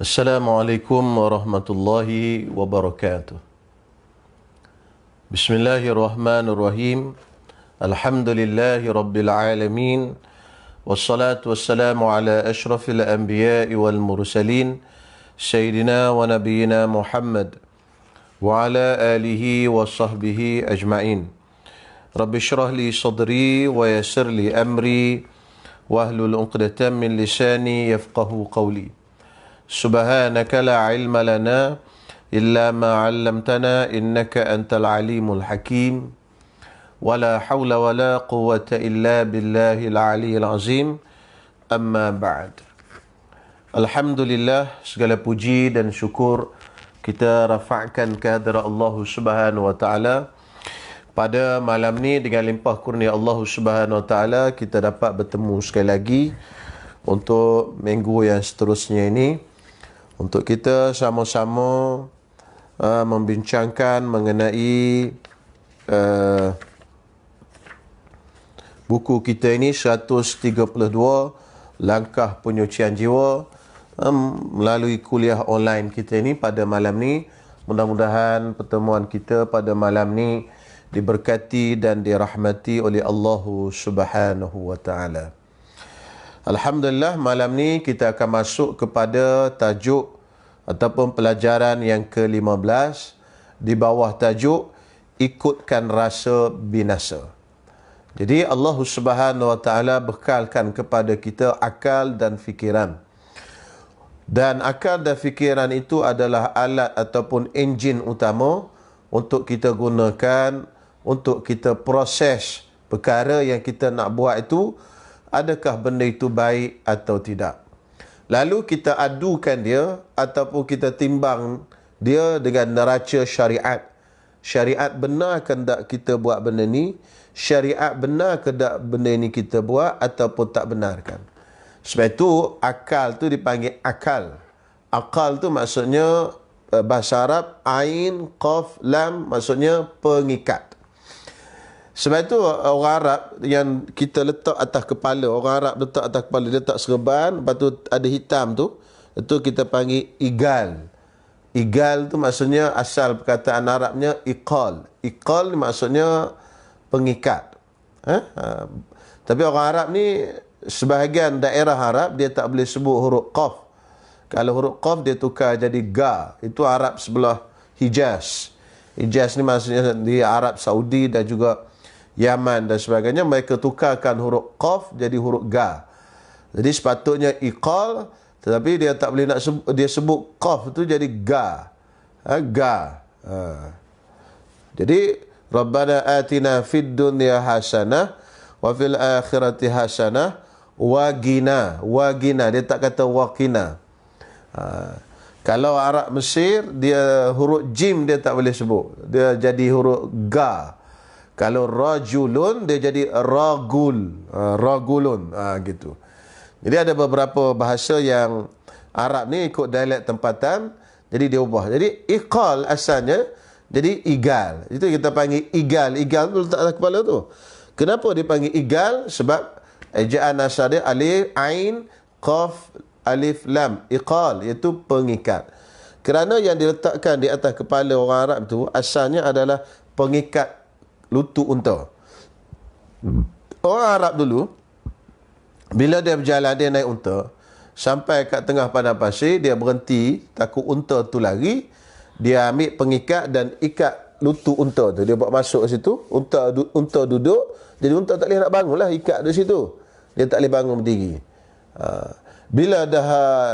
Assalamualaikum warahmatullahi wabarakatuh. Bismillahirrahmanirrahim. Alhamdulillahi rabbil alamin. Wassalatu wassalamu ala ashrafil anbiya'i wal mursalin Sayyidina wa nabiyyina Muhammad wa ala alihi wa sahbihi ajma'in. Rabbi syrah li sadri wa yassir li amri wahlul 'uqdatam min lisani yafqahu qawli. Subhanaka la ilma lana illa ma 'allamtana innaka antal alimul hakim. Wala hawla wala quwwata illa billahil aliyyil azim. Amma ba'd. Alhamdulillah, segala puji dan syukur kita rafa'kan kehadrat Allah Subhanahu wa taala. Pada malam ni dengan limpah kurnia Allah Subhanahu wa taala kita dapat bertemu sekali lagi untuk minggu yang seterusnya ini, untuk kita sama-sama membincangkan mengenai buku kita ini 132 Langkah Penyucian Jiwa melalui kuliah online kita ini pada malam ni. Mudah-mudahan pertemuan kita pada malam ni diberkati dan dirahmati oleh Allah Subhanahu wa taala. Alhamdulillah, malam ni kita akan masuk kepada tajuk ataupun pelajaran yang ke-15 di bawah tajuk ikutkan rasa binasa. Jadi Allah Subhanahu wa taala bekalkan kepada kita akal dan fikiran. Dan akal dan fikiran itu adalah alat ataupun enjin utama untuk kita gunakan untuk kita proses perkara yang kita nak buat itu, adakah benda itu baik atau tidak. Lalu kita adukan dia ataupun kita timbang dia dengan neraca syariat. Syariat benar ke tak kita buat benda ni? Syariat benar ke tak benda ni kita buat ataupun tak benarkan? Sebab itu akal tu dipanggil akal. Akal tu maksudnya bahasa Arab ain, qaf, lam, maksudnya pengikat. Sebab itu orang Arab yang kita letak atas kepala, orang Arab letak atas kepala, dia letak serban, lepas tu ada hitam tu, itu kita panggil igal. Igal tu maksudnya asal perkataan Arabnya iqal. Iqal maksudnya pengikat. Tapi orang Arab ni, sebahagian daerah Arab dia tak boleh sebut huruf qaf. Kalau huruf qaf dia tukar jadi ga. Itu Arab sebelah Hijaz. Hijaz ni maksudnya di Arab Saudi dan juga Yaman dan sebagainya. Mereka tukarkan huruf qaf jadi huruf ga. Jadi sepatutnya iqal, tetapi dia tak boleh nak sebut, dia sebut qaf tu jadi ga. Ga. Jadi Rabbana atina fid dunya hasanah wa fil akhirati hasanah wa qina. Wa qina, dia tak kata waqina. Kalau Arab Mesir, dia huruf jim dia tak boleh sebut, dia jadi huruf ga. Kalau rajulun dia jadi ragul, ragulun, gitu. Jadi ada beberapa bahasa yang Arab ni ikut dialek tempatan, jadi dia ubah. Jadi iqal asalnya jadi igal. Itu kita panggil igal. Igal tu letak atas kepala tu. Kenapa dipanggil igal? Sebab ejaan asal dia alif, ain, qaf, alif, lam. Iqal, iaitu pengikat. Kerana yang diletakkan di atas kepala orang Arab tu asalnya adalah pengikat lutut unta. Orang Arab dulu, bila dia berjalan, dia naik unta, sampai kat tengah padang pasir, dia berhenti, takut unta tu lari, dia ambil pengikat dan ikat lutut unta tu. Dia buat masuk ke situ, unta duduk, jadi unta tak boleh nak bangun lah, ikat di situ. Dia tak boleh bangun berdiri. Bila dah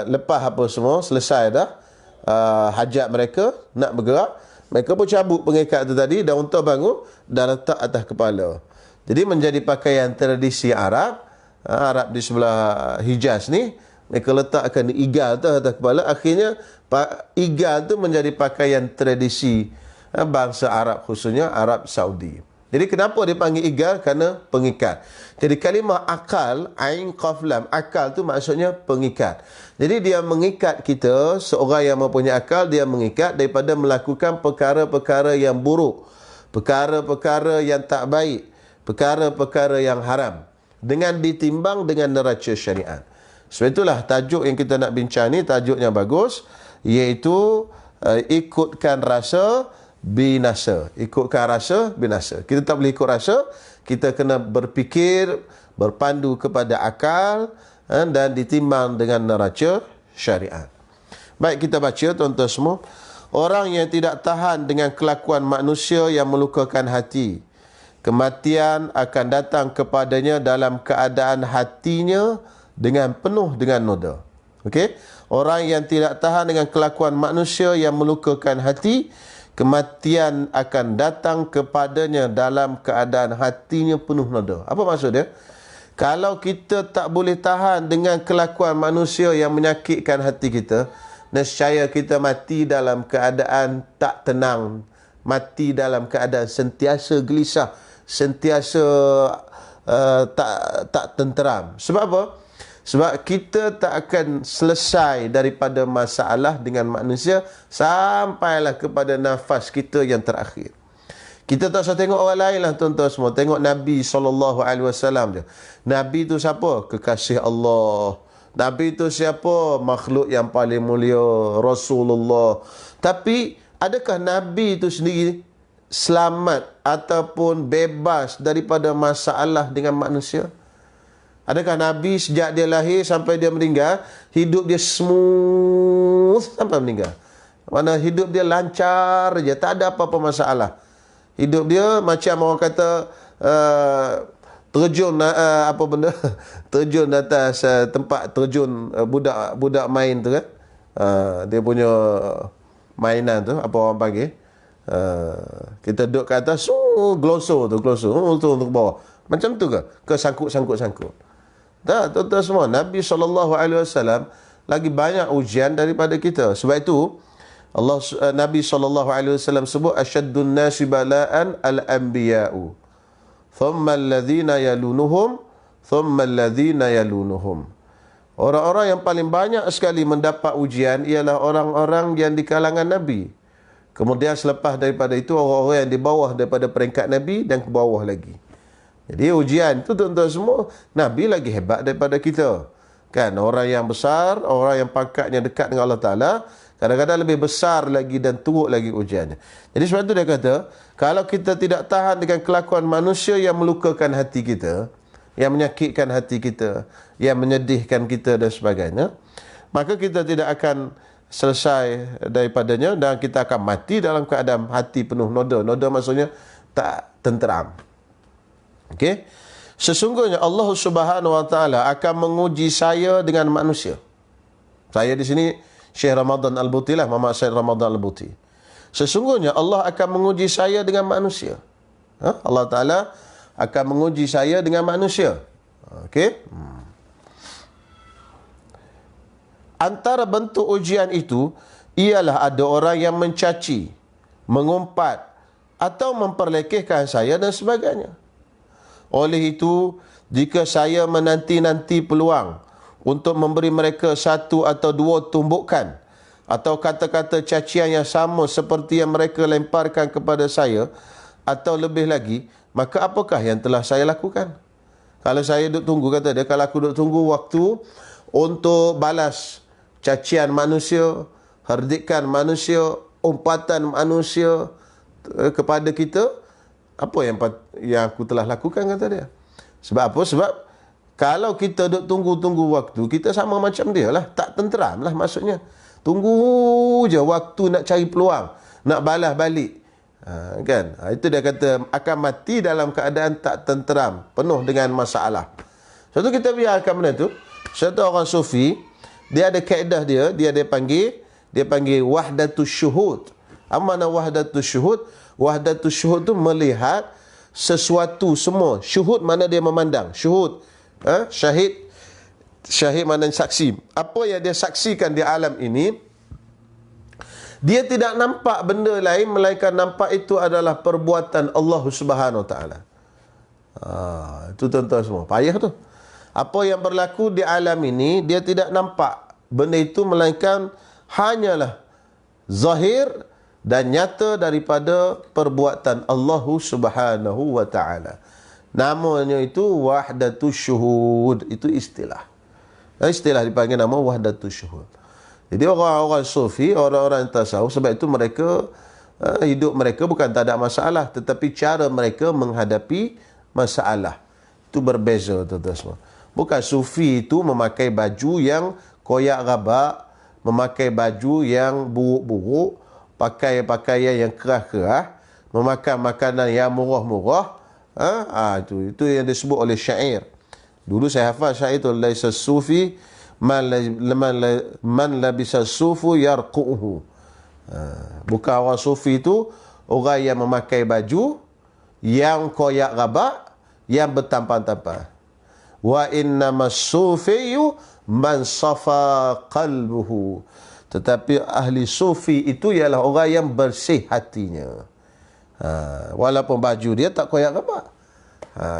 lepas apa semua, selesai dah hajat mereka, nak bergerak, mereka pun cabut pengikat tu tadi dan unta bangun dan letak atas kepala. Jadi menjadi pakaian tradisi Arab. Arab di sebelah Hijaz ni, mereka letakkan igal tu atas kepala. Akhirnya igal tu menjadi pakaian tradisi bangsa Arab, khususnya Arab Saudi. Jadi kenapa dipanggil igal? Kerana pengikat. Jadi kalimah akal, ain qaf lam, akal tu maksudnya pengikat. Jadi dia mengikat kita, seorang yang mempunyai akal, dia mengikat daripada melakukan perkara-perkara yang buruk, perkara-perkara yang tak baik, perkara-perkara yang haram, dengan ditimbang dengan neraca syariat. Sebab itulah tajuk yang kita nak bincang ni, tajuknya bagus, iaitu ikutkan rasa binasa. Ikutkan rasa binasa. Kita tak boleh ikut rasa, kita kena berfikir, berpandu kepada akal dan ditimbang dengan neraca syariat. Baik, kita baca tuan-tuan semua. Orang yang tidak tahan dengan kelakuan manusia yang melukakan hati, kematian akan datang kepadanya dalam keadaan hatinya dengan penuh dengan noda. Okey? Orang yang tidak tahan dengan kelakuan manusia yang melukakan hati, kematian akan datang kepadanya dalam keadaan hatinya penuh noda. Apa maksud dia? Kalau kita tak boleh tahan dengan kelakuan manusia yang menyakitkan hati kita, nescaya kita mati dalam keadaan tak tenang, mati dalam keadaan sentiasa gelisah, sentiasa tak tenteram. Sebab apa? Sebab kita tak akan selesai daripada masalah dengan manusia sampailah kepada nafas kita yang terakhir. Kita tak usah tengok orang lain lah tuan-tuan semua. Tengok Nabi SAW je. Nabi tu siapa? Kekasih Allah. Nabi tu siapa? Makhluk yang paling mulia, Rasulullah. Tapi adakah Nabi tu sendiri selamat ataupun bebas daripada masalah dengan manusia? Adakah Nabi sejak dia lahir sampai dia meninggal, hidup dia smooth sampai meninggal? Mana hidup dia lancar je, tak ada apa-apa masalah. Hidup dia macam orang kata terjun apa benda terjun atas tempat terjun budak-budak main tu kan. Dia punya mainan tu apa orang panggil? Kita duduk ke atas, glosor untuk bawah. Macam tu ke? Ke sangkut-sangkut. Tak, tuan-tuan semua, Nabi SAW lagi banyak ujian daripada kita. Sebab itu Nabi SAW sebut asyaddun nasi bala'an al-anbiya'u thumma alladhina yalunuhum thumma alladhina yalunuhum. Orang-orang yang paling banyak sekali mendapat ujian ialah orang-orang yang di kalangan Nabi. Kemudian selepas daripada itu orang-orang yang di bawah daripada peringkat Nabi dan ke bawah lagi. Jadi ujian itu tuan-tuan semua, Nabi lagi hebat daripada kita. Kan, orang yang besar, orang yang pangkatnya dekat dengan Allah Ta'ala, kadang-kadang lebih besar lagi dan teruk lagi ujiannya. Jadi sebab itu dia kata, kalau kita tidak tahan dengan kelakuan manusia yang melukakan hati kita, yang menyakitkan hati kita, yang menyedihkan kita dan sebagainya, maka kita tidak akan selesai daripadanya dan kita akan mati dalam keadaan hati penuh noda. Noda maksudnya tak tenteram. Okey. Sesungguhnya Allah Subhanahu Wa Taala akan menguji saya dengan manusia. Saya di sini Syekh Ramadan Al-Buti lah, Muhammad Syed Ramadan Al-Buti. Sesungguhnya Allah akan menguji saya dengan manusia. Allah Taala akan menguji saya dengan manusia. Okey. Antara bentuk ujian itu ialah ada orang yang mencaci, mengumpat atau memperlekehkan saya dan sebagainya. Oleh itu, jika saya menanti-nanti peluang untuk memberi mereka satu atau dua tumbukan atau kata-kata cacian yang sama seperti yang mereka lemparkan kepada saya atau lebih lagi, maka apakah yang telah saya lakukan? Kalau saya duduk tunggu, kata dia, kalau aku duduk tunggu waktu untuk balas cacian manusia, herdikan manusia, umpatan manusia kepada kita, apa yang aku telah lakukan, kata dia. Sebab apa? Sebab kalau kita duk tunggu-tunggu waktu, kita sama macam dia lah, tak tenteram lah maksudnya. Tunggu je waktu nak cari peluang, nak balas balik. Kan? Itu dia kata akan mati dalam keadaan tak tenteram, penuh dengan masalah. Sebab tu kita biarkan benda tu. Satu orang sufi, dia ada kaedah dia panggil wahdatus syuhud. Apa makna wahdatus syuhud? Wahdatus syuhud tu melihat sesuatu semua. Syuhud mana dia memandang. Syuhud. Syahid mana saksi. Apa yang dia saksikan di alam ini, dia tidak nampak benda lain melainkan nampak itu adalah perbuatan Allah Subhanahu Wa Taala. Itu tuan-tuan semua. Payah tu. Apa yang berlaku di alam ini, dia tidak nampak benda itu melainkan hanyalah zahir dan nyata daripada perbuatan Allah Subhanahu Wa Taala. Namanya itu wahdatus syuhud. Itu istilah. Istilah dipanggil nama wahdatus syuhud. Jadi orang-orang sufi, orang-orang tasawuf, sebab itu mereka hidup mereka bukan tak ada masalah, tetapi cara mereka menghadapi masalah itu berbeza, tuan-tuan semua. Bukan sufi itu memakai baju yang koyak rabak, memakai baju yang buruk-buruk, pakai pakaian yang kerah-kerah, memakan makanan yang murah-murah. Itu yang disebut oleh syair. Dulu saya hafal syair itu, laisa sufi man labisa sufu yarquhu. Bukan orang sufi itu orang yang memakai baju yang koyak rabak, yang bertampar-tampar. Wa innamas sufiyu man safa qalbuhu. Tetapi ahli sufi itu ialah orang yang bersih hatinya. Walaupun baju dia tak koyak rabak.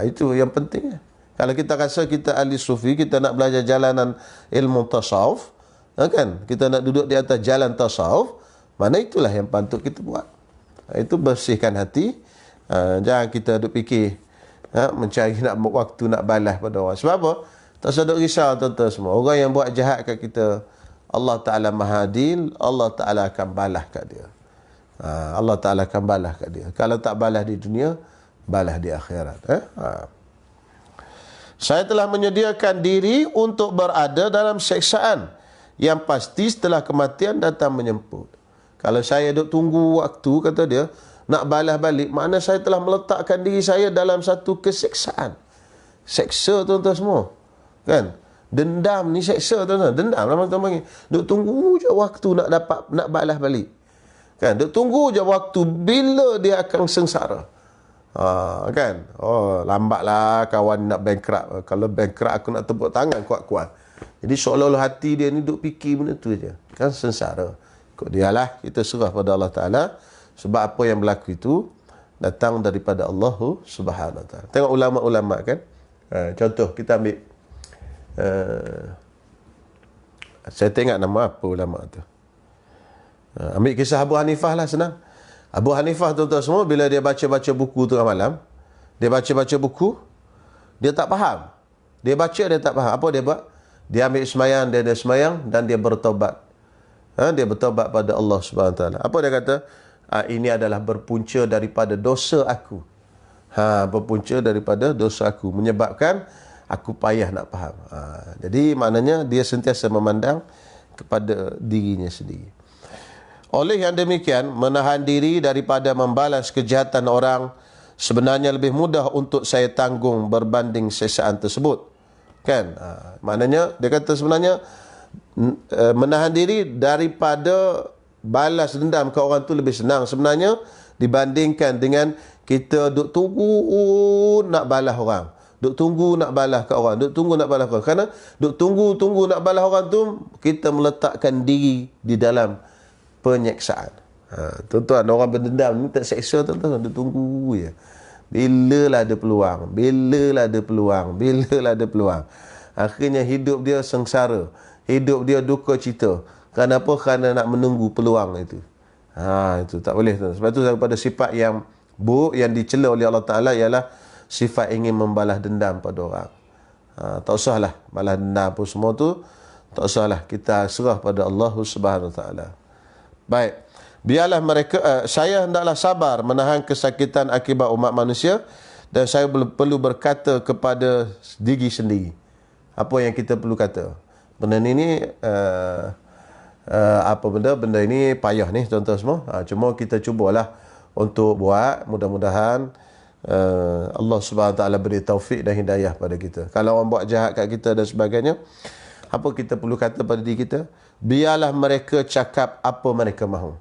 Itu yang penting. Kalau kita rasa kita ahli sufi, kita nak belajar jalanan ilmu tasawuf, kan? Kita nak duduk di atas jalan tasawuf, mana itulah yang patut kita buat. Itu bersihkan hati. Jangan kita duduk fikir mencari nak waktu nak balas pada orang. Sebab apa? Tak usah duduk risau, tuan-tuan semua. Orang yang buat jahat kat kita, Allah Ta'ala Maha Adil, Allah Ta'ala akan balas kat dia. Allah Ta'ala akan balas kat dia. Kalau tak balas di dunia, balas di akhirat. Saya telah menyediakan diri untuk berada dalam seksaan yang pasti setelah kematian datang menyemput. Kalau saya duk tunggu waktu, kata dia, nak balas balik, makna saya telah meletakkan diri saya dalam satu keseksaan. Seksa, tuan-tuan semua. Kan? Dendam ni seksa, tuan-tuan. Dendam lah tuan-tuan panggil. Duk tunggu je waktu nak balas balik. Kan? Duk tunggu je waktu bila dia akan sengsara. Kan? Lambatlah kawan nak bankrupt. Kalau bankrupt aku nak tepuk tangan kuat-kuat. Jadi seolah-olah hati dia ni duk fikir benda tu je. Kan sengsara. Kok dialah kita serah pada Allah Ta'ala. Sebab apa yang berlaku itu datang daripada Allah Subhanahu Wa Ta'ala. Tengok ulama-ulama kan. Contoh kita ambil saya tengok nama apa ulama tu. Ambil kisah Abu Hanifah lah, senang. Abu Hanifah, tuan-tuan semua, bila dia baca-baca buku tengah malam, dia baca-baca buku, dia tak faham. Dia baca, dia tak faham. Apa dia buat? Dia ambil semayang, dia ada semayang, dan dia bertobat. Dia bertobat pada Allah Subhanahu Wa Taala. Apa dia kata? Ini adalah berpunca daripada dosa aku. Berpunca daripada dosa aku. Menyebabkan aku payah nak faham. Jadi maknanya dia sentiasa memandang kepada dirinya sendiri. Oleh yang demikian, menahan diri daripada membalas kejahatan orang sebenarnya lebih mudah untuk saya tanggung berbanding sesaan tersebut. Kan? Maknanya, dia kata sebenarnya menahan diri daripada balas dendam ke orang tu lebih senang sebenarnya dibandingkan dengan kita duk tunggu nak balas orang. Duk tunggu nak balas ke orang. Duk tunggu nak balas ke orang. Kerana duk tunggu nak balas orang tu, kita meletakkan diri di dalam penyeksaan. Tuan-tuan, orang berdendam ni tak seksa, tuan-tuan. Dia tunggu je. Bilalah ada peluang. Bilalah ada peluang. Bilalah ada peluang. Akhirnya hidup dia sengsara. Hidup dia duka cita. Kenapa? Kerana nak menunggu peluang itu. Itu tak boleh, tuan. Sebab itu daripada sifat yang buruk yang dicela oleh Allah Ta'ala ialah sifat ingin membalas dendam pada orang. Tak usahlah balas dendam pun semua tu. Tak usahlah. Kita serah pada Allah Subhanahu Wa Ta'ala. Baik, biarlah mereka, saya hendaklah sabar menahan kesakitan akibat umat manusia dan saya perlu berkata kepada diri sendiri. Apa yang kita perlu kata? Benda ni apa benda ini payah ni, tuan-tuan semua. Cuma kita cubalah untuk buat, mudah-mudahan Allah Subhanahu Wa Taala beri taufik dan hidayah pada kita. Kalau orang buat jahat kat kita dan sebagainya, apa kita perlu kata pada diri kita? Biarlah mereka cakap apa mereka mahu.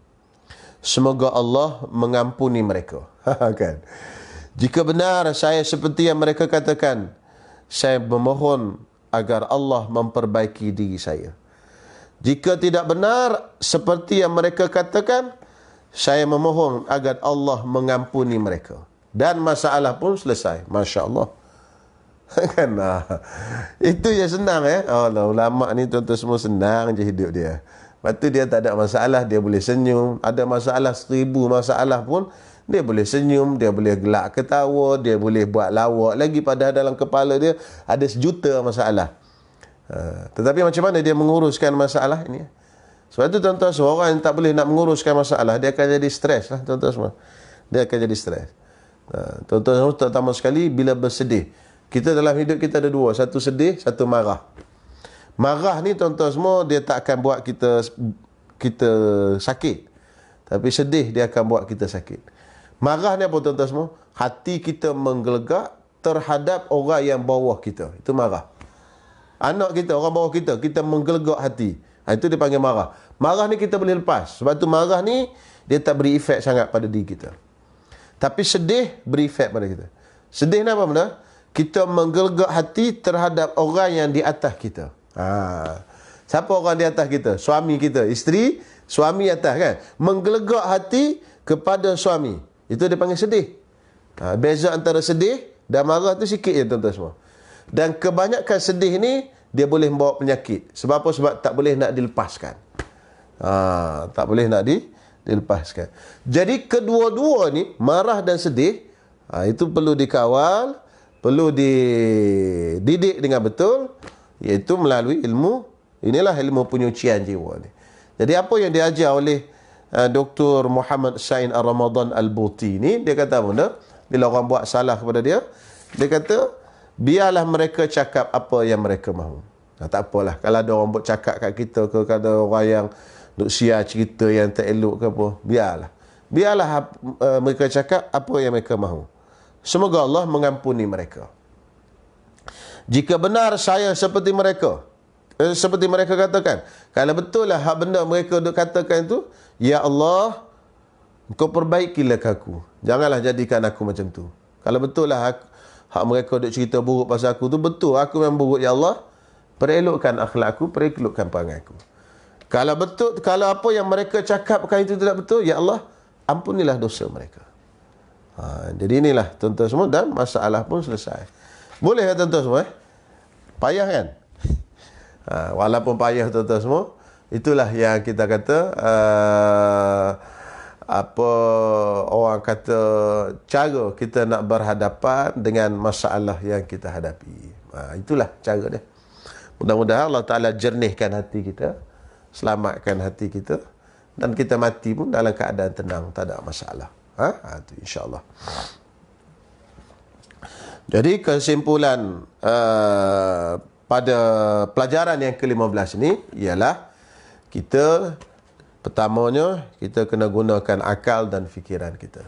Semoga Allah mengampuni mereka. Kan? Jika benar saya seperti yang mereka katakan, saya memohon agar Allah memperbaiki diri saya. Jika tidak benar seperti yang mereka katakan, saya memohon agar Allah mengampuni mereka. Dan masalah pun selesai. Masya Allah. Kan? Itu je senang Allah, ulama ni tuan-tuan semua senang je hidup dia. Lepas tu dia tak ada masalah, dia boleh senyum. Ada masalah 1000 masalah pun dia boleh senyum, dia boleh gelak ketawa, dia boleh buat lawak lagi, padahal dalam kepala dia ada sejuta masalah. Tetapi macam mana dia menguruskan masalah ini? Sebab itu tuan-tuan, seorang yang tak boleh nak menguruskan masalah, dia akan jadi stres lah tuan-tuan semua. Dia akan jadi stres. Tuan-tuan semua, terutama sekali bila bersedih. Kita dalam hidup kita ada dua, satu sedih, satu marah. Marah ni tuan-tuan semua, dia tak akan buat kita sakit. Tapi sedih dia akan buat kita sakit. Marah ni apa tuan-tuan semua? Hati kita menggelegak terhadap orang yang bawah kita. Itu marah. Anak kita, orang bawah kita, kita menggelegak hati. Itu dia panggil marah. Marah ni kita boleh lepas. Sebab tu marah ni, dia tak beri efek sangat pada diri kita. Tapi sedih beri efek pada kita. Sedih ni apa benda? Kita menggelegak hati terhadap orang yang di atas kita. Siapa orang di atas kita? Suami kita, isteri, suami atas kan? Menggelegak hati kepada suami. Itu dia panggil sedih. Beza antara sedih dan marah tu sikit je tuan-tuan semua. Dan kebanyakan sedih ni, dia boleh membawa penyakit. Sebab apa? Sebab tak boleh nak dilepaskan. Tak boleh nak dilepaskan. Jadi kedua-dua ni, marah dan sedih, itu perlu dikawal, perlu dididik dengan betul, iaitu melalui ilmu. Inilah ilmu penyucian jiwa ni. Jadi apa yang diajar oleh Dr. Muhammad Sain Ar-Ramadan Al-Buti ni, dia kata apa? Bila orang buat salah kepada dia, dia kata, biarlah mereka cakap apa yang mereka mahu. Tak apalah. Kalau ada orang buat cakap kat kita ke, kalau ada orang yang duk siar cerita yang tak elok ke apa, biarlah. Biarlah mereka cakap apa yang mereka mahu. Semoga Allah mengampuni mereka. Jika benar saya seperti mereka, seperti mereka katakan, kalau betul lah hak benda mereka duk katakan itu, ya Allah, Engkau perbaikilah aku. Janganlah jadikan aku macam tu. Kalau betul lah hak mereka duk cerita buruk pasal aku tu, betul aku memang buruk, ya Allah, perelokkan akhlak aku, perelokkan perangai aku. Kalau betul, kalau apa yang mereka cakapkan itu tidak betul, ya Allah, ampunilah dosa mereka. Jadi inilah tuan-tuan semua, dan masalah pun selesai. Boleh ya tuan-tuan semua? Payah kan? Walaupun payah tuan-tuan semua, itulah yang kita kata, apa orang kata, cara kita nak berhadapan dengan masalah yang kita hadapi. Itulah cara dia. Mudah-mudahan Allah Ta'ala jernihkan hati kita, selamatkan hati kita, dan kita mati pun dalam keadaan tenang, tak ada masalah. Itu insyaAllah. Jadi kesimpulan pada pelajaran yang ke-15 ini ialah kita, pertamanya, kita kena gunakan akal dan fikiran kita.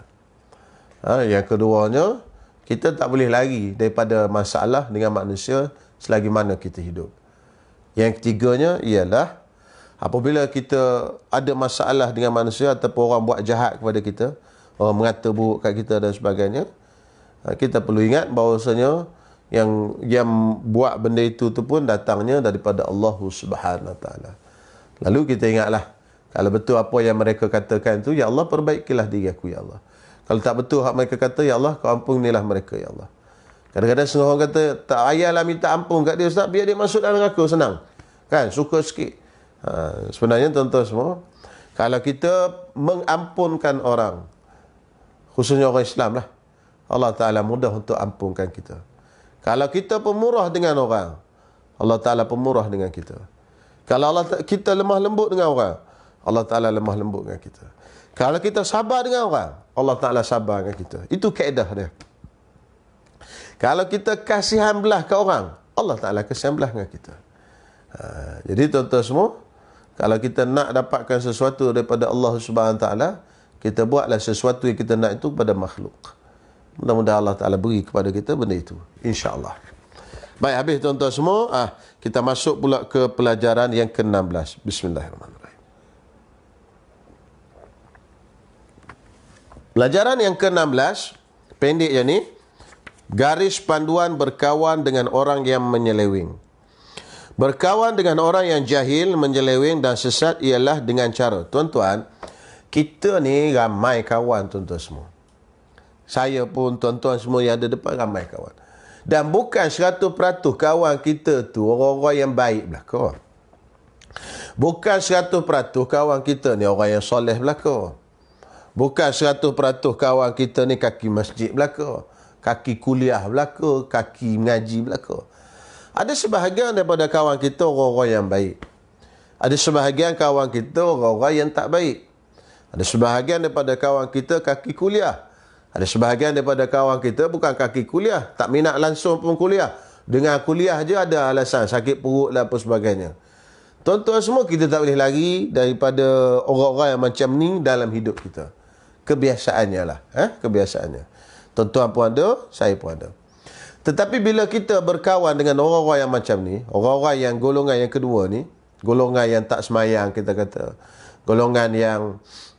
Yang keduanya, kita tak boleh lari daripada masalah dengan manusia selagi mana kita hidup. Yang ketiganya ialah apabila kita ada masalah dengan manusia ataupun orang buat jahat kepada kita, orang mengata buruk kat kita dan sebagainya, kita perlu ingat bahawasanya yang buat benda itu tu pun datangnya daripada Allah Subhanahu Wa Taala. Lalu kita ingatlah, kalau betul apa yang mereka katakan itu, ya Allah, perbaikilah diri aku, ya Allah. Kalau tak betul hak mereka kata, ya Allah, kau ampunilah mereka, ya Allah. Kadang-kadang setengah orang kata, tak payahlah minta ampun kat dia, Ustaz, biar dia masuk dalam neraka, senang. Kan, suka sikit. Sebenarnya tuan-tuan semua, kalau kita mengampunkan orang, khususnya orang Islam lah, Allah Ta'ala mudah untuk ampunkan kita. Kalau kita pemurah dengan orang, Allah Ta'ala pemurah dengan kita. Kalau kita lemah lembut dengan orang, Allah Ta'ala lemah lembut dengan kita. Kalau kita sabar dengan orang, Allah Ta'ala sabar dengan kita. Itu kaedah dia. Kalau kita kasihan belah ke orang, Allah Ta'ala kasihan belah dengan kita. Jadi tuan-tuan semua, kalau kita nak dapatkan sesuatu daripada Allah Subhanahu Wa Taala, kita buatlah sesuatu yang kita nak itu kepada makhluk. Mudah-mudahan Allah Ta'ala beri kepada kita benda itu, insya-Allah. Baik, habis tuan-tuan semua, kita masuk pula ke pelajaran yang ke-16. Bismillahirrahmanirrahim. Pelajaran yang ke-16, Pendek je ni. Garis panduan berkawan dengan orang yang menyeleweng. Berkawan dengan orang yang jahil, menyeleweng dan sesat ialah dengan cara. Tuan-tuan, kita ni ramai kawan tuan-tuan semua. Saya pun, tuan-tuan semua yang ada depan ramai kawan. Dan bukan 100% kawan kita tu orang-orang yang baik belaka. Bukan 100% kawan kita ni orang yang soleh belaka. Bukan 100% kawan kita ni kaki masjid belaka. Kaki kuliah belaka, kaki mengaji belaka. Ada sebahagian daripada kawan kita orang-orang yang baik. Ada sebahagian kawan kita orang-orang yang tak baik. Ada sebahagian daripada kawan kita kaki kuliah. Ada sebahagian daripada kawan kita bukan kaki kuliah, tak minat langsung pun kuliah. Dengan kuliah je ada alasan sakit perut dan apa sebagainya. Tuan-tuan semua, kita tak boleh lari daripada orang-orang yang macam ni dalam hidup kita. Kebiasaannya lah. Kebiasaannya. Tuan-tuan pun ada, saya pun ada. Tetapi bila kita berkawan dengan orang-orang yang macam ni, orang-orang yang golongan yang kedua ni, golongan yang tak semayang kita kata, golongan yang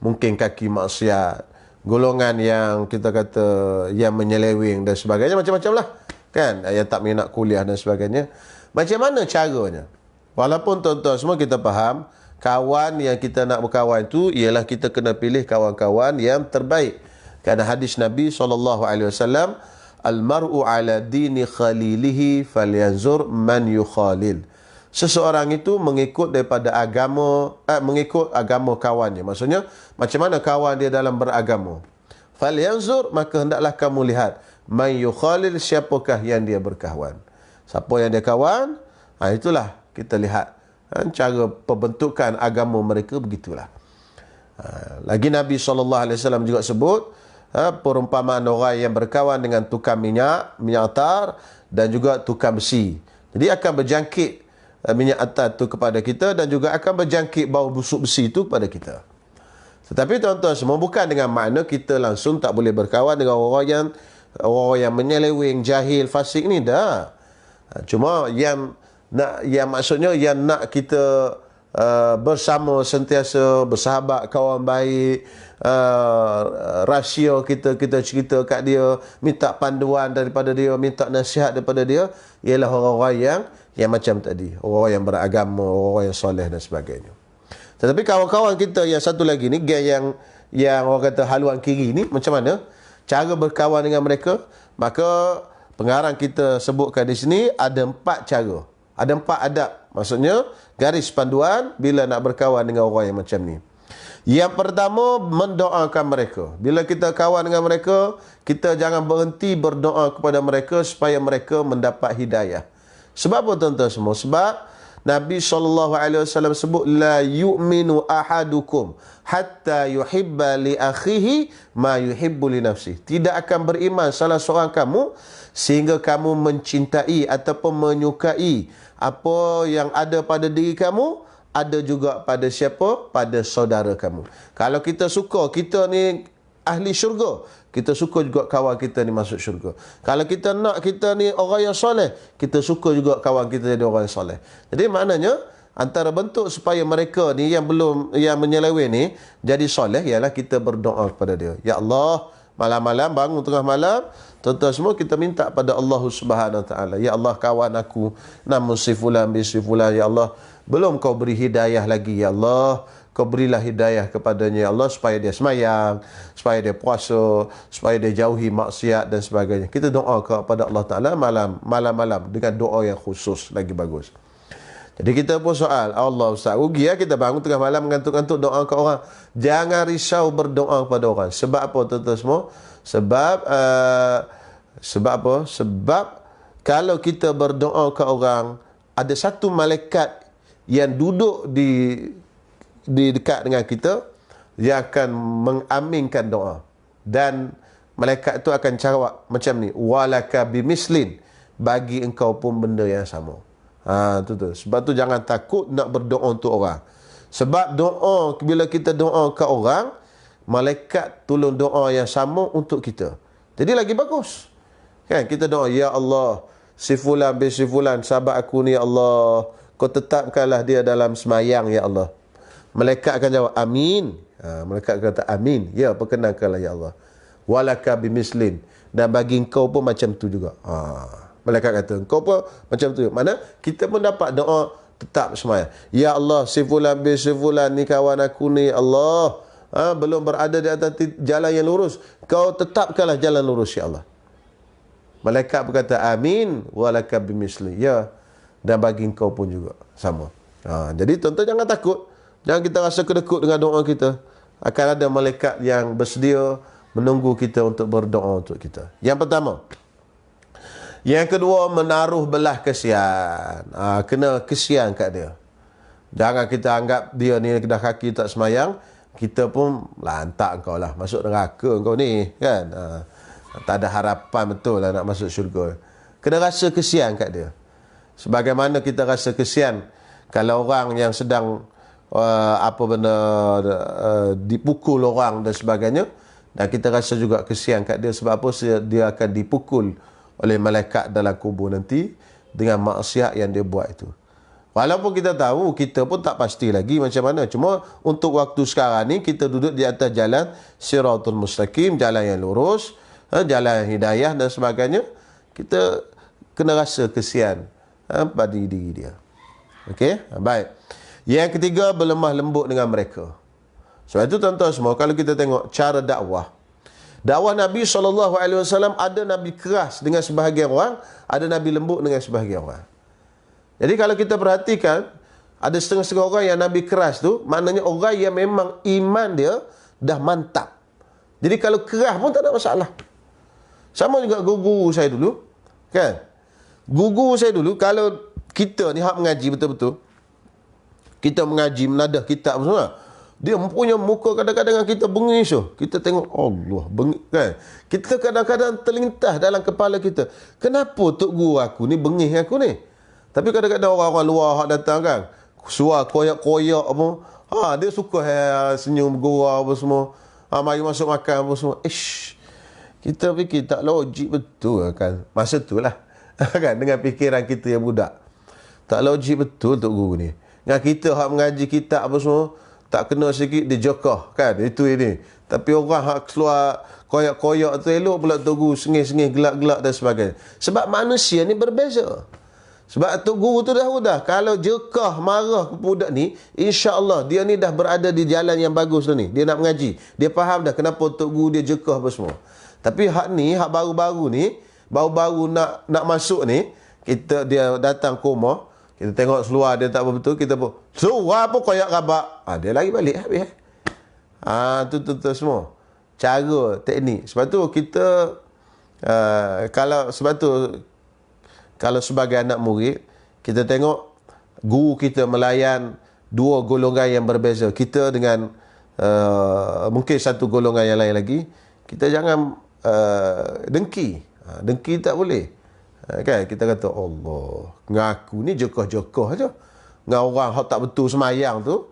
mungkin kaki maksiat, golongan yang kita kata yang menyeleweng dan sebagainya, macam-macam lah. Kan? Yang tak minat kuliah dan sebagainya. Macam mana caranya? Walaupun tuan-tuan semua kita faham, kawan yang kita nak berkawan itu ialah kita kena pilih kawan-kawan yang terbaik. Kerana hadis Nabi SAW, Al-mar'u ala dini khalilihi falyanzur man yukhalil. Seseorang itu mengikut daripada mengikut agama kawannya. Maksudnya, macam mana kawan dia dalam beragama. Falyanzur, maka hendaklah kamu lihat man yukhalil, siapakah yang dia berkawan. Siapa yang dia kawan, itulah kita lihat. Cara pembentukan agama mereka begitulah. Lagi Nabi SAW juga sebut, perumpamaan orang yang berkawan dengan tukang minyak atar dan juga tukang besi. Jadi akan berjangkit minyak atar itu kepada kita dan juga akan berjangkit bau busuk besi itu kepada kita. Tetapi tuan-tuan semua, bukan dengan makna kita langsung tak boleh berkawan dengan orang yang menyeleweng, jahil, fasik ni, dah. Cuma yang maksudnya yang nak kita bersama sentiasa, bersahabat, kawan baik, rahsia kita cerita kat dia, minta panduan daripada dia, minta nasihat daripada dia, ialah orang-orang yang macam tadi, orang yang beragama, orang yang soleh dan sebagainya. Tetapi kawan-kawan kita yang satu lagi ni, geng yang orang kata haluan kiri ni, macam mana cara berkawan dengan mereka? Maka pengarang kita sebutkan di sini ada 4 cara, ada 4 adab. Maksudnya garis panduan bila nak berkawan dengan orang yang macam ni. Yang pertama, mendoakan mereka. Bila kita kawan dengan mereka, kita jangan berhenti berdoa kepada mereka supaya mereka mendapat hidayah. Sebab apa tuan-tuan semua? Sebab Nabi SAW sebut, la yu'minu ahadukum hatta yuhibba li akhihi ma yuhibbu li nafsihi. Tidak akan beriman salah seorang kamu sehingga kamu mencintai ataupun menyukai apa yang ada pada diri kamu, ada juga pada siapa? Pada saudara kamu. Kalau kita suka kita ni ahli syurga, kita suka juga kawan kita ni masuk syurga. Kalau kita nak kita ni orang yang soleh, kita suka juga kawan kita jadi orang yang soleh. Jadi maknanya antara bentuk supaya mereka ni yang menyeleweng ni jadi soleh ialah kita berdoa kepada dia. Ya Allah, malam-malam bangun tengah malam, tuan-tuan semua kita minta pada Allah Subhanahu Wa Taala, ya Allah, kawan aku namun si fulan bin si fulan, ya Allah, belum kau beri hidayah lagi, ya Allah, kau berilah hidayah kepadanya, ya Allah, supaya dia semayang, supaya dia puasa, supaya dia jauhi maksiat dan sebagainya. Kita doa kepada Allah Ta'ala malam-malam dengan doa yang khusus, lagi bagus. Jadi kita pun soal, Allah Ustaz, rugi ya kita bangun tengah malam mengantuk-antuk doa ke orang. Jangan risau berdoa kepada orang. Sebab apa tuan-tuan semua? Sebab apa? Sebab kalau kita berdoa ke orang, ada satu malaikat yang duduk di dekat dengan kita yang akan mengaminkan doa, dan malaikat itu akan jawab macam ni, walaka bimislin, bagi engkau pun benda yang sama. Tu. Sebab tu jangan takut nak berdoa untuk orang. Sebab doa, bila kita doa ke orang, malaikat tolong doa yang sama untuk kita. Jadi lagi bagus. Kan kita doa, ya Allah, si fulan bin si fulan sahabat aku ni, ya Allah, kau tetapkanlah dia dalam semayang, ya Allah. Malaikat akan jawab amin. Malaikat kata amin. Ya, perkenankanlah ya Allah. walaka bimislin, dan bagi engkau pun macam tu juga. Malaikat kata engkau pun macam tu. Mana kita pun dapat doa tetap semayang. Ya Allah, si fulan bin si fulan ni kawan aku ni, Allah, belum berada di atas jalan yang lurus, kau tetapkanlah jalan lurus ya Allah. Malaikat berkata amin walaka bimisli, ya, dan bagi engkau pun juga sama. Jadi tuan-tuan jangan takut, jangan kita rasa kedekut dengan doa kita. Akan ada malaikat yang bersedia menunggu kita untuk berdoa untuk kita. Yang pertama. Yang kedua, menaruh belah kesian. Kena kesian kat dia. Jangan kita anggap dia ni dah kaki tak semayang, kita pun lantak kau lah, masuk neraka kau ni, kan. Tak ada harapan betul lah nak masuk syurga. Kena rasa kesian kat dia. Sebagaimana kita rasa kesian kalau orang yang sedang dipukul orang dan sebagainya, dan kita rasa juga kesian kat dia. Sebab apa? Dia akan dipukul oleh malaikat dalam kubur nanti dengan maksiat yang dia buat itu. Walaupun kita tahu, kita pun tak pasti lagi macam mana. Cuma untuk waktu sekarang ni, kita duduk di atas jalan Siratul Mustaqim, jalan yang lurus, jalan yang hidayah dan sebagainya. Kita kena rasa kesian pada diri dia. Okey? Baik. Yang ketiga, berlemah lembut dengan mereka. Sebab itu tuan-tuan semua, kalau kita tengok cara dakwah Nabi SAW, ada Nabi keras dengan sebahagian orang, ada Nabi lembut dengan sebahagian orang. Jadi kalau kita perhatikan, ada setengah-setengah orang yang Nabi keras tu, maknanya orang yang memang iman dia dah mantap. Jadi kalau keras pun tak ada masalah. Sama juga guru saya dulu, kan? Guru saya dulu, kalau kita ni hak mengaji betul-betul, kita mengaji, menadah kitab semua, dia mempunyai muka kadang-kadang kita bengis tu. Kita tengok Allah bengis, kan? Kita kadang-kadang terlintas dalam kepala kita, kenapa tok guru aku ni bengis aku ni? Tapi kadang-kadang orang-orang luar hak datang, kan, suara koyak-koyak apa, dia suka senyum gurau apa semua, mari masuk makan apa semua. Kita fikir tak logik betul, kan, masa tu lah. Kan, dengan fikiran kita yang budak, tak logik betul tok guru ni. Dengan kita hak mengaji kitab apa semua, tak kena sikit dia jokah, kan, itu ini. Tapi orang hak keluar koyak-koyak tu elok pula tok guru sengih-sengih, gelak-gelak dan sebagainya. Sebab manusia ni berbeza. Sebab tok guru tu dah kalau jekah marah ke budak ni, insya-Allah dia ni dah berada di jalan yang bagus dah ni. Dia nak mengaji, dia faham dah kenapa tok guru dia jekah apa semua. Tapi hak ni, hak baru-baru ni, baru-baru nak masuk ni, dia datang ke rumah, kita tengok seluar dia tak betul, kita pun seluar apa koyak rabak, dia lari balik habis. Tu semua cara, teknik. Sebab tu kita kalau sebagai anak murid, kita tengok guru kita melayan dua golongan yang berbeza, kita dengan mungkin satu golongan yang lain lagi, kita jangan dengki. Dengki tak boleh. Kan, kita kata Allah, ngaku ni jokah-jokah aja. Dengan orang hak tak betul semayang tu,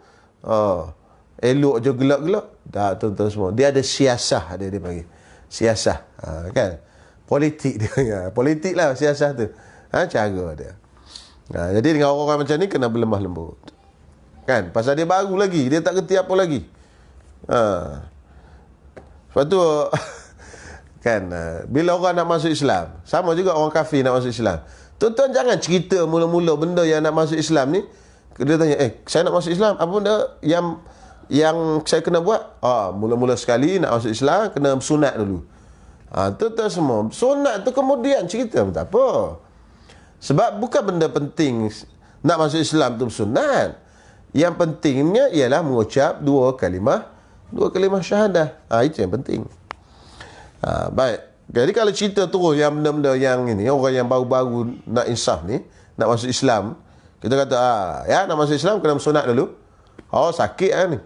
elok je gelak-gelak. Tak, tuan-tuan semua, dia ada siasah, dia panggil siasah, kan, politik dia. Politik lah siasah tu, cara dia. Jadi dengan orang-orang macam ni kena berlemah lembut, kan, pasal dia baru lagi, dia tak kerti apa lagi. Sebab tu kan, bila orang nak masuk Islam, sama juga orang kafir nak masuk Islam, tuan-tuan jangan cerita mula-mula benda yang nak masuk Islam ni. Dia tanya, saya nak masuk Islam, apa benda yang saya kena buat? Mula-mula sekali nak masuk Islam, kena sunat dulu. Tuan-tuan semua, sunat tu kemudian cerita pun tak apa. Sebab bukan benda penting nak masuk Islam tu sunat. Yang pentingnya ialah mengucap dua kalimah syahadah. Itu yang penting. Baik. Jadi kalau cerita terus yang benda-benda yang ini, orang yang baru-baru nak insaf ni, nak masuk Islam, kita kata nak masuk Islam kena bersunat dulu. Sakit ni.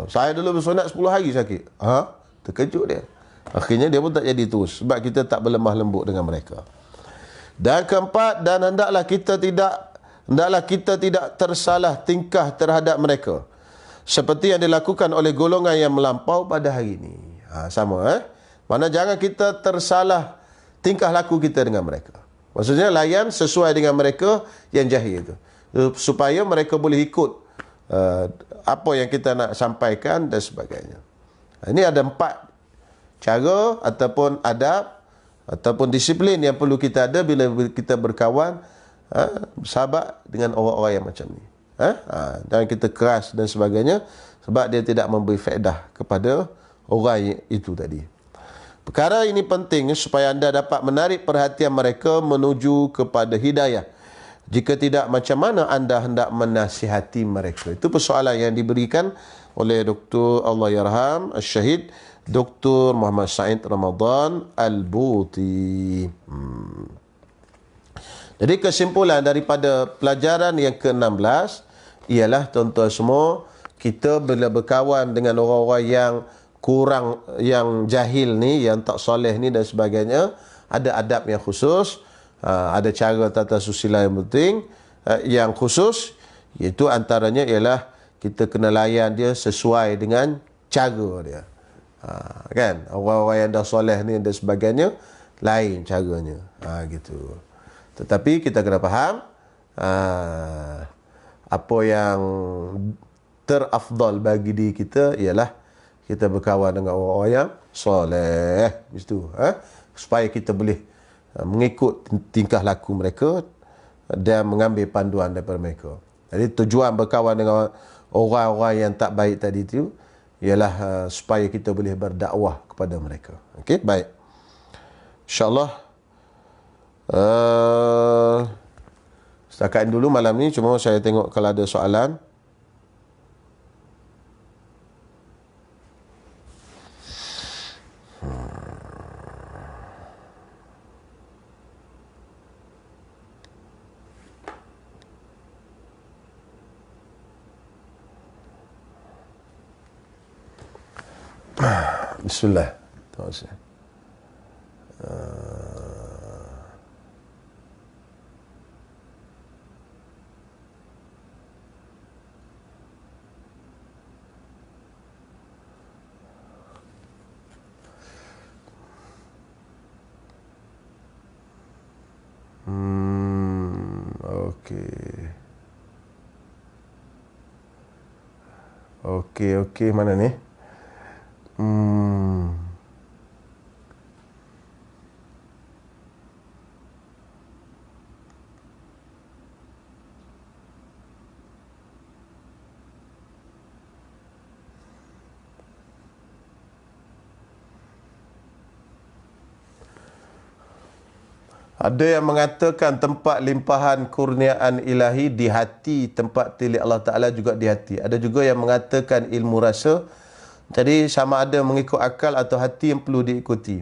Saya dulu bersunat 10 hari sakit. Terkejut dia. Akhirnya dia pun tak jadi terus, sebab kita tak berlemah lembut dengan mereka. Dan keempat, dan hendaklah kita tidak tersalah tingkah terhadap mereka, seperti yang dilakukan oleh golongan yang melampau pada hari ini. Sama, mana jangan kita tersalah tingkah laku kita dengan mereka. Maksudnya layan sesuai dengan mereka yang jahil itu, supaya mereka boleh ikut apa yang kita nak sampaikan dan sebagainya. Ini ada 4 cara ataupun adab ataupun disiplin yang perlu kita ada bila kita berkawan, bersahabat dengan orang-orang yang macam ni. Jangan kita keras dan sebagainya, sebab dia tidak memberi faedah kepada orang itu tadi. Perkara ini penting supaya anda dapat menarik perhatian mereka menuju kepada hidayah. Jika tidak, macam mana anda hendak menasihati mereka? Itu persoalan yang diberikan oleh Dr. Allahyarham Al-Syahid Dr. Muhammad Said Ramadan Al-Buti. Jadi kesimpulan daripada pelajaran yang ke-16 ialah, tuan-tuan semua, kita bila berkawan dengan orang-orang yang kurang, yang jahil ni, yang tak soleh ni dan sebagainya, ada adab yang khusus, ada cara tata susila yang penting, yang khusus, iaitu antaranya ialah kita kena layan dia sesuai dengan cara dia. Kan, orang-orang yang dah soleh ni dan sebagainya, lain caranya. Gitu. Tetapi kita kena faham apa yang terafdal bagi diri kita ialah kita berkawan dengan orang-orang yang soleh, itu, supaya kita boleh mengikut tingkah laku mereka dan mengambil panduan daripada mereka. Jadi tujuan berkawan dengan orang-orang yang tak baik tadi itu ialah supaya kita boleh berdakwah kepada mereka. Okey, baik. InsyaAllah setakat dulu malam ni. Cuma saya tengok kalau ada soalan. Bismillah. Terima kasih. Okey, mana ni? Ada yang mengatakan tempat limpahan kurniaan ilahi di hati, tempat tilik Allah Ta'ala juga di hati. Ada juga yang mengatakan ilmu rasa. Jadi sama ada mengikut akal atau hati yang perlu diikuti.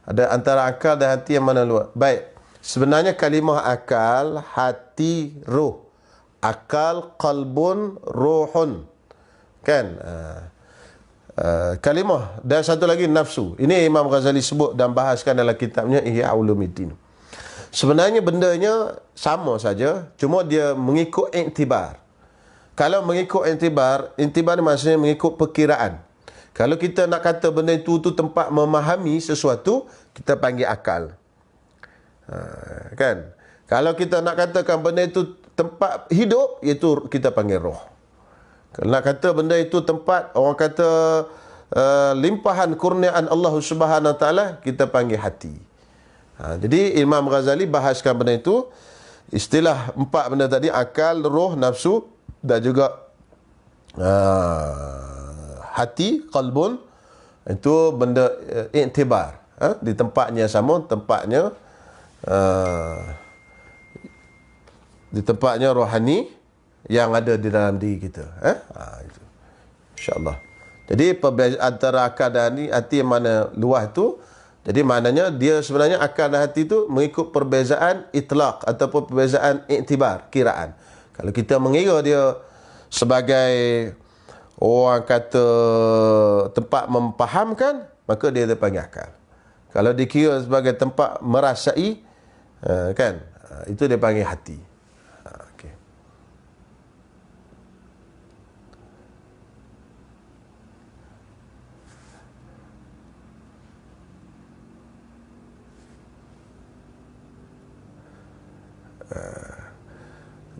Ada antara akal dan hati yang mana luar. Baik, sebenarnya kalimah akal, hati, ruh. Akal, qalbun, ruhun. Kan? Kalimah. Dan satu lagi nafsu. Ini Imam Ghazali sebut dan bahaskan dalam kitabnya Ihya Ulumuddin. Sebenarnya bendanya sama saja, cuma dia mengikut iktibar. Kalau mengikut iktibar ni maksudnya mengikut perkiraan. Kalau kita nak kata benda itu tempat memahami sesuatu, kita panggil akal. Kan? Kalau kita nak katakan benda itu tempat hidup, iaitu kita panggil roh. Kalau nak kata benda itu tempat, orang kata limpahan kurniaan Allah Subhanahu Wa Taala, kita panggil hati. Jadi Imam Ghazali bahaskan benda itu, istilah empat benda tadi, akal, roh, nafsu dan juga hati, qalbun, itu benda iktibar. Di tempatnya sama, di tempatnya rohani yang ada di dalam diri kita. Itu. InsyaAllah. Jadi antara akal dan hati yang mana luas tu, jadi maknanya dia sebenarnya akal dan hati itu mengikut perbezaan itlaq ataupun perbezaan iktibar, kiraan. Kalau kita mengira dia sebagai orang kata tempat mempahamkan, maka dia dipanggil akal. Kalau dikira sebagai tempat merasai, kan, itu dia panggil hati. Okay.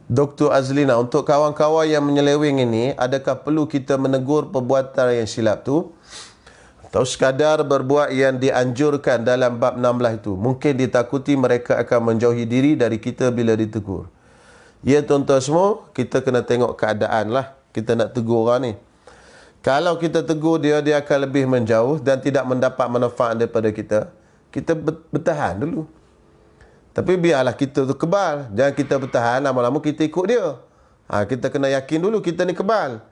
Dr. Azlina, untuk kawan-kawan yang menyeleweng ini, adakah perlu kita menegur perbuatan yang silap tu? Atau sekadar berbuat yang dianjurkan dalam bab 16 itu. Mungkin ditakuti mereka akan menjauhi diri dari kita bila ditegur. Ya tuan-tuan semua, kita kena tengok keadaan lah. Kita nak tegur orang ni. Kalau kita tegur dia, dia akan lebih menjauh dan tidak mendapat manfaat daripada kita. Kita bertahan dulu. Tapi biarlah kita tu kebal. Jangan kita bertahan, lama-lama kita ikut dia. Kita kena yakin dulu kita ni kebal.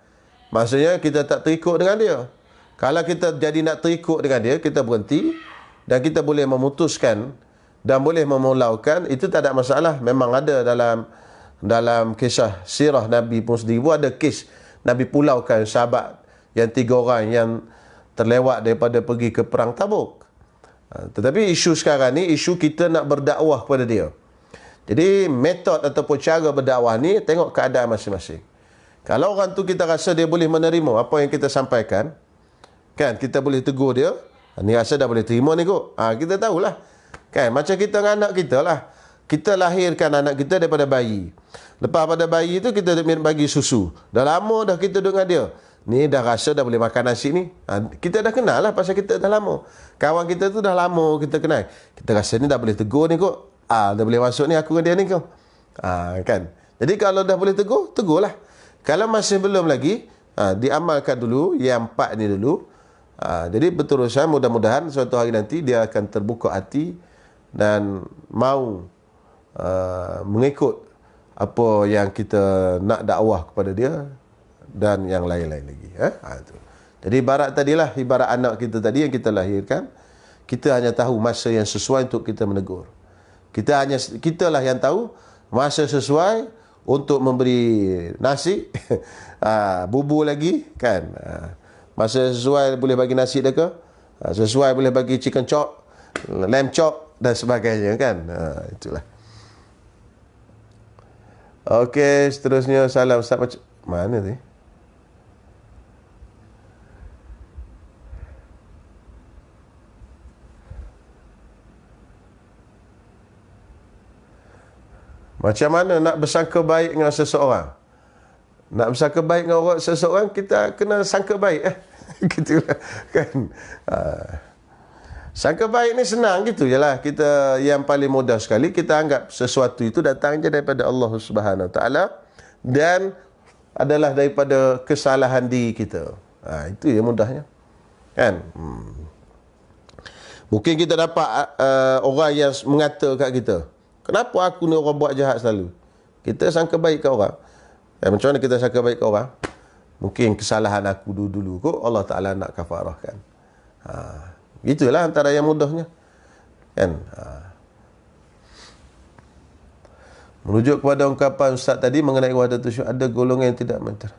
Maksudnya kita tak terikut dengan dia. Kalau kita jadi nak terikut dengan dia, kita berhenti dan kita boleh memutuskan dan boleh memulaukan, itu tak ada masalah. Memang ada dalam kisah sirah Nabi pun sendiri ada kes Nabi pulaukan sahabat yang 3 orang yang terlewat daripada pergi ke perang Tabuk. Tetapi isu sekarang ni, isu kita nak berdakwah kepada dia. Jadi metod ataupun cara berdakwah ni tengok keadaan masing-masing. Kalau orang tu kita rasa dia boleh menerima apa yang kita sampaikan, kan, kita boleh tegur dia, ni rasa dah boleh terima ni kot. Kita tahulah. Kan, macam kita dengan anak kita lah. Kita lahirkan anak kita daripada bayi. Lepas pada bayi tu kita bagi susu. Dah lama dah kita duduk dengan dia. Ni dah rasa dah boleh makan nasi ni. Kita dah kenal lah pasal kita dah lama. Kawan kita tu dah lama kita kenal. Kita rasa ni dah boleh tegur ni kot. Dah boleh masuk ni aku dengan dia ni kau. Kan. Jadi kalau dah boleh tegur, tegurlah. Kalau masih belum lagi, diamalkan dulu yang 4 ni dulu. Jadi berterusan, mudah-mudahan suatu hari nanti dia akan terbuka hati dan mau mengikut apa yang kita nak dakwah kepada dia dan yang lain-lain lagi. Itu. Jadi ibarat tadilah, ibarat anak kita tadi yang kita lahirkan, kita hanya tahu masa yang sesuai untuk kita menegur. Kitalah yang tahu masa sesuai untuk memberi nasi, bubur lagi, kan. Masa sesuai boleh bagi nasi dah ke? Sesuai boleh bagi chicken chop, lamb chop dan sebagainya, kan. Itulah. Okey, seterusnya salam Ustaz macam mana ni? Macam mana nak bersangka baik dengan seseorang? Nak bersangka baik dengan orang seseorang, kita kena sangka baik. Gitulah, kan. Sangka baik ni senang gitu je lah. Kita yang paling mudah sekali, kita anggap sesuatu itu datang je daripada Allah Subhanahu Wa Taala dan adalah daripada kesalahan diri kita. Itu ya mudahnya. Kan? Mungkin kita dapat orang yang mengata kat kita, kenapa aku ni orang buat jahat selalu? Kita sangka baik kat orang. Macam mana kita sangka baik kat orang? Mungkin kesalahan aku dulu kot Allah Ta'ala nak kafarahkan. Itulah antara yang mudahnya, kan. Merujuk kepada ungkapan Ustaz tadi mengenai wahdatus syuhud, ada golongan yang tidak mentar.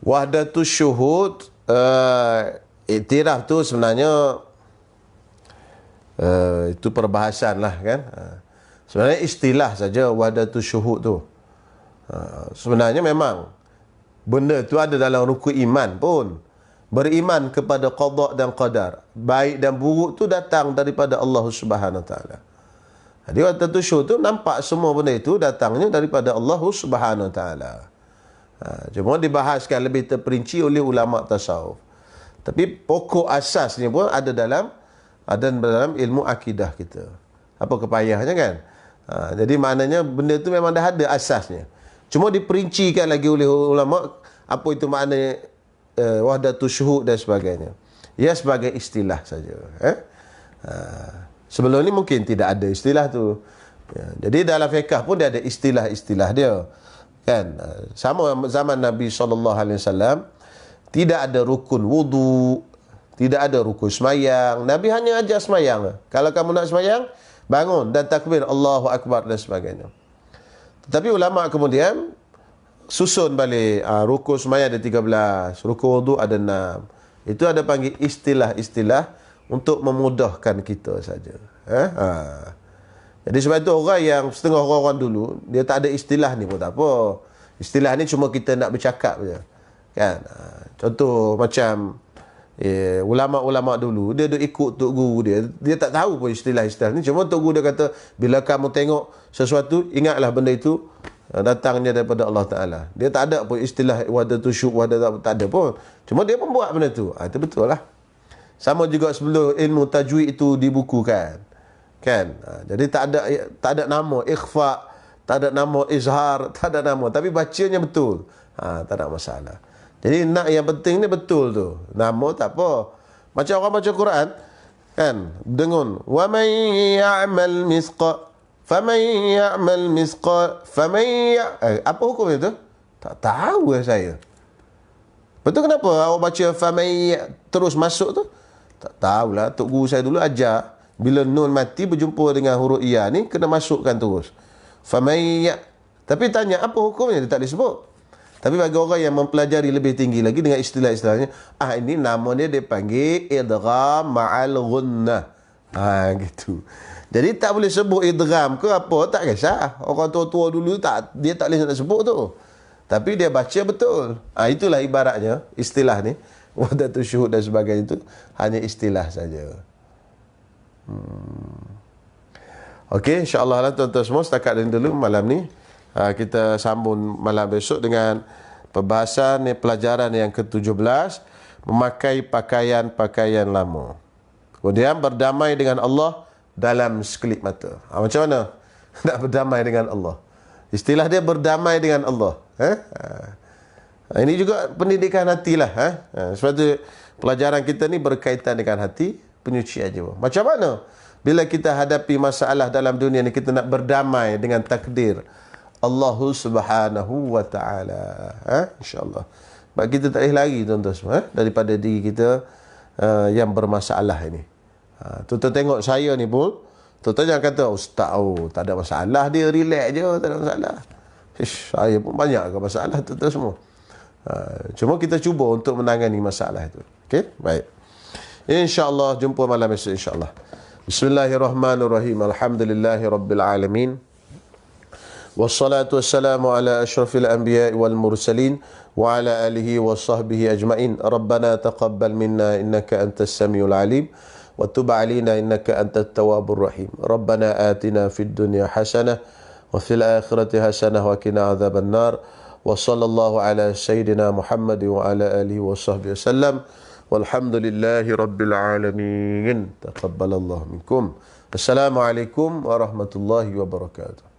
Wahdatus syuhud, iktiraf tu sebenarnya itu perbahasan lah, kan. Sebenarnya istilah saja wahdatus syuhud tu. Sebenarnya memang benda tu ada dalam rukun iman pun. Beriman kepada qada dan qadar, baik dan buruk tu datang daripada Allah Subhanahu Wa Taala. Jadi wahdatus syuhud tu nampak semua benda itu datangnya daripada Allah Subhanahu Wa Taala. Cuma dibahaskan lebih terperinci oleh ulama tasawuf. Tapi pokok asasnya pun ada dalam ilmu akidah kita. Apa kepayahnya, kan? Jadi maknanya benda tu memang dah ada asasnya. Cuma diperincikan lagi oleh ulama apa itu makna wahdatus syuhud dan sebagainya. Ya, sebagai istilah saja. Sebelum ni mungkin tidak ada istilah tu. Jadi dalam fiqh pun dia ada istilah-istilah dia. Kan? Sama zaman Nabi SAW, tidak ada rukun wudu, tidak ada rukun semayang. Nabi hanya ajar semayang. Kalau kamu nak semayang, bangun dan takbir Allahu Akbar dan sebagainya. Tetapi ulama kemudian susun balik, rukun semayang ada 13, rukun wudu ada 6. Itu ada panggil istilah-istilah untuk memudahkan kita saja. Jadi sebab itu orang yang setengah orang dulu, dia tak ada istilah ni pun tak apa. Istilah ni cuma kita nak bercakap je, kan. Contoh macam ulama-ulama dulu, dia duk ikut tok guru dia tak tahu pun istilah-istilah ni. Cuma tok guru dia kata, bila kamu tengok sesuatu, ingatlah benda itu datangnya daripada Allah Ta'ala. Dia tak ada pun istilah wahdatus syuhud, tak ada pun. Cuma dia pun buat benda tu. Itu betul lah. Sama juga sebelum ilmu tajwid itu dibukukan. Kan? Jadi tak ada nama ikhfa, tak ada nama izhar, tak ada nama, tapi bacanya betul. Tak ada masalah. Jadi nak yang penting ni betul tu. Nama tak apa. Macam orang baca Quran kan, dengun wa man ya'mal misqa faman ya'mal misqa apa hukum itu? Tak tahu saya. Betul, kenapa awak baca faman terus masuk tu? Tak tahulah. Tok guru saya dulu ajar, bila nun mati berjumpa dengan huruf ya ni kena masukkan terus. Faman tapi tanya apa hukumnya, dia tak disebut. Tapi bagi orang yang mempelajari lebih tinggi lagi dengan istilah-istilahnya, ini nama dia dipanggil idgham ma'al ghunnah. Gitu. Jadi tak boleh sebut idgham ke apa, tak kisah. Orang tua-tua dulu dia tak boleh nak sebut tu. Tapi dia baca betul. Itulah ibaratnya istilah ni. Wadatul syuhud dan sebagainya itu hanya istilah saja. Okey, insya-Allah lah tuan-tuan semua, setakat ini dulu malam ni. Kita sambung malam besok dengan pembahasan pelajaran yang ke-17, memakai pakaian-pakaian lama. Kemudian berdamai dengan Allah dalam sekelip mata. Macam mana nak berdamai dengan Allah? Istilah dia berdamai dengan Allah. Ini juga pendidikan hatilah. Sebab tu pelajaran kita ni berkaitan dengan hati, penyucian jiwa. Macam mana bila kita hadapi masalah dalam dunia ni, kita nak berdamai dengan takdir Allah Subhanahu wa ta'ala. InsyaAllah. Sebab kita tak boleh lari tuan-tuan semua daripada diri kita yang bermasalah ini. Tuan-tuan tengok saya ni pun, tuan-tuan jangan kata ustaz, tak ada masalah, dia relax je, tak ada masalah. Saya pun banyak ke masalah tuan-tuan semua. Cuma kita cuba untuk menangani masalah itu. Okey, baik. InsyaAllah jumpa malam esok insyaAllah. Bismillahirrahmanirrahim. Alhamdulillahirabbil alamin. Wassalatu wassalamu ala asyrafil anbiya'i wal mursalin wa ala alihi wa sahbihi ajma'in. Rabbana taqabbal minna innaka antas samiul alim wa tub alaina innaka antat tawwabur rahim. Rabbana atina fid dunya hasanah wa fil akhirati hasanah wa qina adzaban nar. Wa sallallahu ala sayyidina Muhammad wa ala alihi wa sahbihi wasallam. Walhamdulillahi rabbil alamin. Taqabbalallahu minkum. Assalamualaikum warahmatullahi wabarakatuh.